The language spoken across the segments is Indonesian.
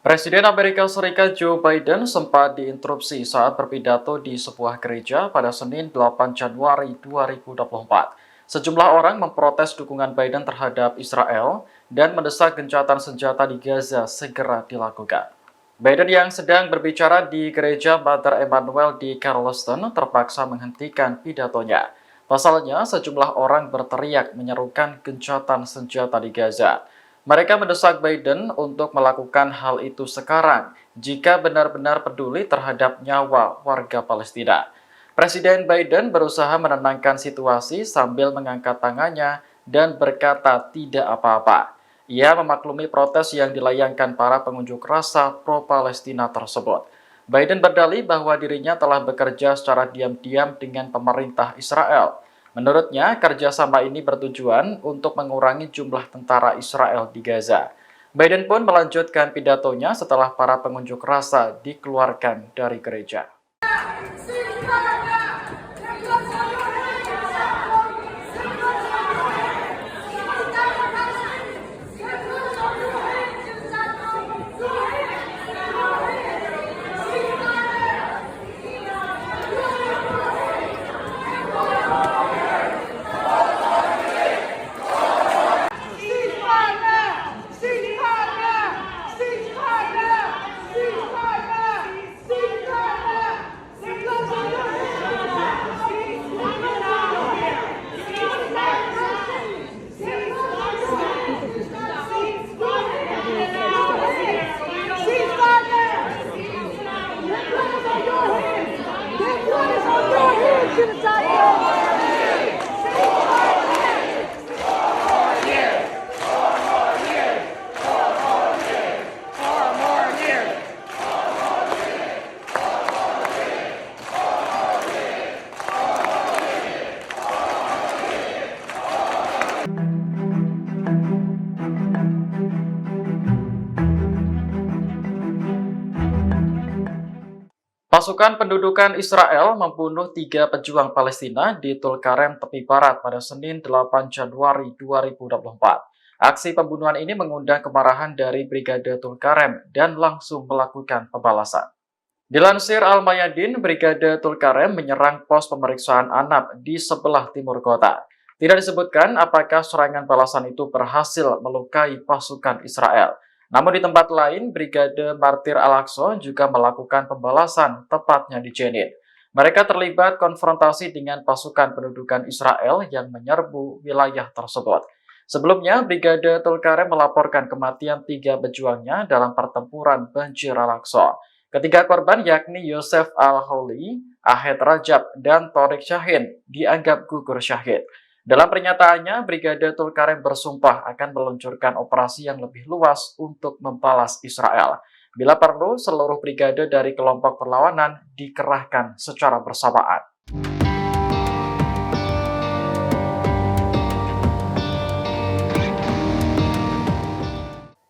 Presiden Amerika Serikat Joe Biden sempat diinterupsi saat berpidato di sebuah gereja pada Senin 8 Januari 2024. Sejumlah orang memprotes dukungan Biden terhadap Israel dan mendesak gencatan senjata di Gaza segera dilakukan. Biden yang sedang berbicara di gereja Mother Emmanuel di Charleston terpaksa menghentikan pidatonya. Pasalnya, sejumlah orang berteriak menyerukan gencatan senjata di Gaza. Mereka mendesak Biden untuk melakukan hal itu sekarang jika benar-benar peduli terhadap nyawa warga Palestina. Presiden Biden berusaha menenangkan situasi sambil mengangkat tangannya dan berkata tidak apa-apa. Ia memaklumi protes yang dilayangkan para pengunjuk rasa pro-Palestina tersebut. Biden berdalih bahwa dirinya telah bekerja secara diam-diam dengan pemerintah Israel. Menurutnya, kerjasama ini bertujuan untuk mengurangi jumlah tentara Israel di Gaza. Biden pun melanjutkan pidatonya setelah para pengunjuk rasa dikeluarkan dari gereja. Pasukan pendudukan Israel membunuh 3 pejuang Palestina di Tulkarem tepi barat pada Senin 8 Januari 2024. Aksi pembunuhan ini mengundang kemarahan dari Brigade Tulkarem dan langsung melakukan pembalasan. Dilansir Al-Mayadin, Brigade Tulkarem menyerang pos pemeriksaan ANAP di sebelah timur kota. Tidak disebutkan apakah serangan balasan itu berhasil melukai pasukan Israel. Namun di tempat lain, Brigade Martir Al-Aqsa juga melakukan pembalasan, tepatnya di Jenin. Mereka terlibat konfrontasi dengan pasukan pendudukan Israel yang menyerbu wilayah tersebut. Sebelumnya, Brigade Tulkarem melaporkan kematian 3 pejuangnya dalam pertempuran Banjir Al-Aqsa. Ketiga korban yakni Yosef Al-Hawli, Ahed Rajab, dan Torik Shahin dianggap gugur syahid. Dalam pernyataannya, Brigade Tulkarem bersumpah akan meluncurkan operasi yang lebih luas untuk membalas Israel. Bila perlu, seluruh brigade dari kelompok perlawanan dikerahkan secara bersamaan.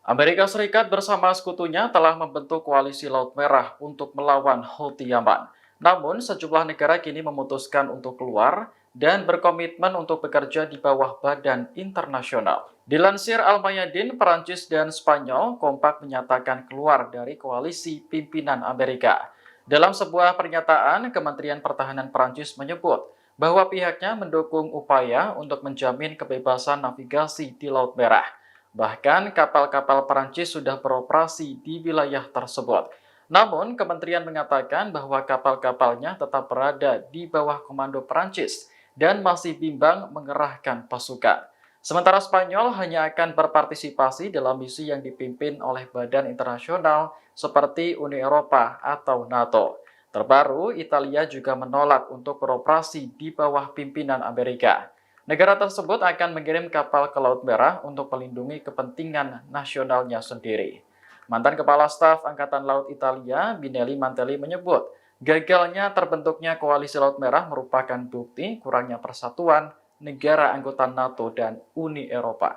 Amerika Serikat bersama sekutunya telah membentuk koalisi Laut Merah untuk melawan Houthi Yaman. Namun, sejumlah negara kini memutuskan untuk keluar dan berkomitmen untuk bekerja di bawah badan internasional. Dilansir Al-Mayadin, Perancis dan Spanyol kompak menyatakan keluar dari koalisi pimpinan Amerika. Dalam sebuah pernyataan, Kementerian Pertahanan Perancis menyebut bahwa pihaknya mendukung upaya untuk menjamin kebebasan navigasi di Laut Merah. Bahkan kapal-kapal Perancis sudah beroperasi di wilayah tersebut. Namun, kementerian mengatakan bahwa kapal-kapalnya tetap berada di bawah komando Perancis dan masih bimbang mengerahkan pasukan. Sementara Spanyol hanya akan berpartisipasi dalam misi yang dipimpin oleh badan internasional seperti Uni Eropa atau NATO. Terbaru, Italia juga menolak untuk beroperasi di bawah pimpinan Amerika. Negara tersebut akan mengirim kapal ke Laut Merah untuk melindungi kepentingan nasionalnya sendiri. Mantan Kepala Staf Angkatan Laut Italia, Binelli Mantelli menyebut, gagalnya terbentuknya Koalisi Laut Merah merupakan bukti kurangnya persatuan negara anggota NATO dan Uni Eropa.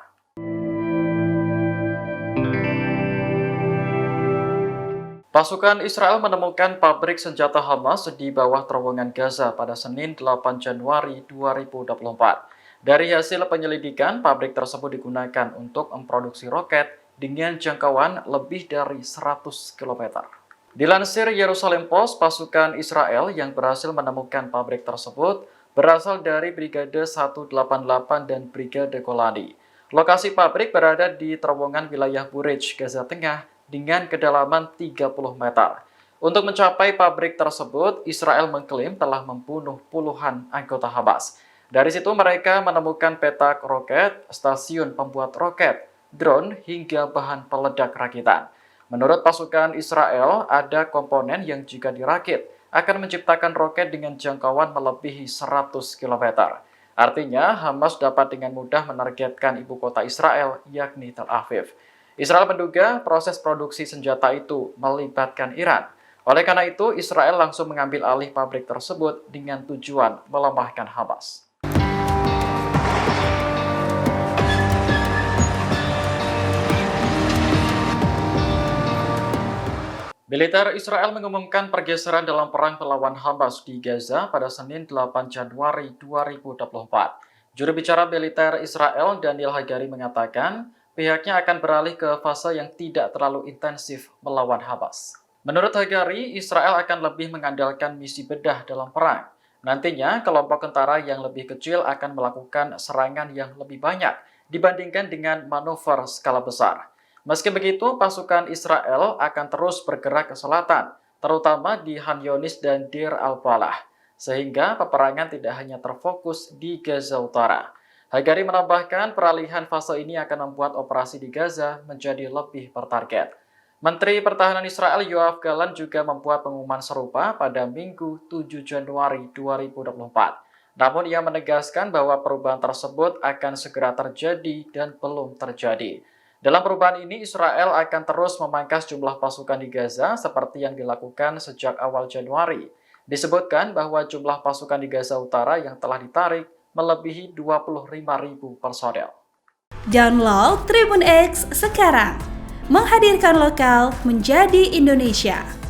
Pasukan Israel menemukan pabrik senjata Hamas di bawah terowongan Gaza pada Senin 8 Januari 2024. Dari hasil penyelidikan, pabrik tersebut digunakan untuk memproduksi roket dengan jangkauan lebih dari 100 km. Dilansir Yerusalem Post, pasukan Israel yang berhasil menemukan pabrik tersebut berasal dari Brigade 188 dan Brigade Golani. Lokasi pabrik berada di terowongan wilayah Burej, Gaza Tengah dengan kedalaman 30 meter. Untuk mencapai pabrik tersebut, Israel mengklaim telah membunuh puluhan anggota Hamas. Dari situ mereka menemukan petak roket, stasiun pembuat roket, drone, hingga bahan peledak rakitan. Menurut pasukan Israel, ada komponen yang jika dirakit akan menciptakan roket dengan jangkauan melebihi 100 km. Artinya, Hamas dapat dengan mudah menargetkan ibu kota Israel, yakni Tel Aviv. Israel menduga proses produksi senjata itu melibatkan Iran. Oleh karena itu, Israel langsung mengambil alih pabrik tersebut dengan tujuan melemahkan Hamas. Militer Israel mengumumkan pergeseran dalam perang melawan Hamas di Gaza pada Senin 8 Januari 2024. Juru bicara militer Israel Daniel Hagari mengatakan pihaknya akan beralih ke fase yang tidak terlalu intensif melawan Hamas. Menurut Hagari, Israel akan lebih mengandalkan misi bedah dalam perang. Nantinya, kelompok tentara yang lebih kecil akan melakukan serangan yang lebih banyak dibandingkan dengan manuver skala besar. Meski begitu, pasukan Israel akan terus bergerak ke selatan, terutama di Han Yunis dan Deir al-Balah, sehingga peperangan tidak hanya terfokus di Gaza Utara. Hagari menambahkan peralihan fase ini akan membuat operasi di Gaza menjadi lebih bertarget. Menteri Pertahanan Israel Yoav Gallant juga membuat pengumuman serupa pada Minggu 7 Januari 2024. Namun ia menegaskan bahwa perubahan tersebut akan segera terjadi dan belum terjadi. Dalam perubahan ini, Israel akan terus memangkas jumlah pasukan di Gaza seperti yang dilakukan sejak awal Januari. Disebutkan bahwa jumlah pasukan di Gaza Utara yang telah ditarik melebihi 25.000 personel. Download Tribun X sekarang, menghadirkan lokal menjadi Indonesia.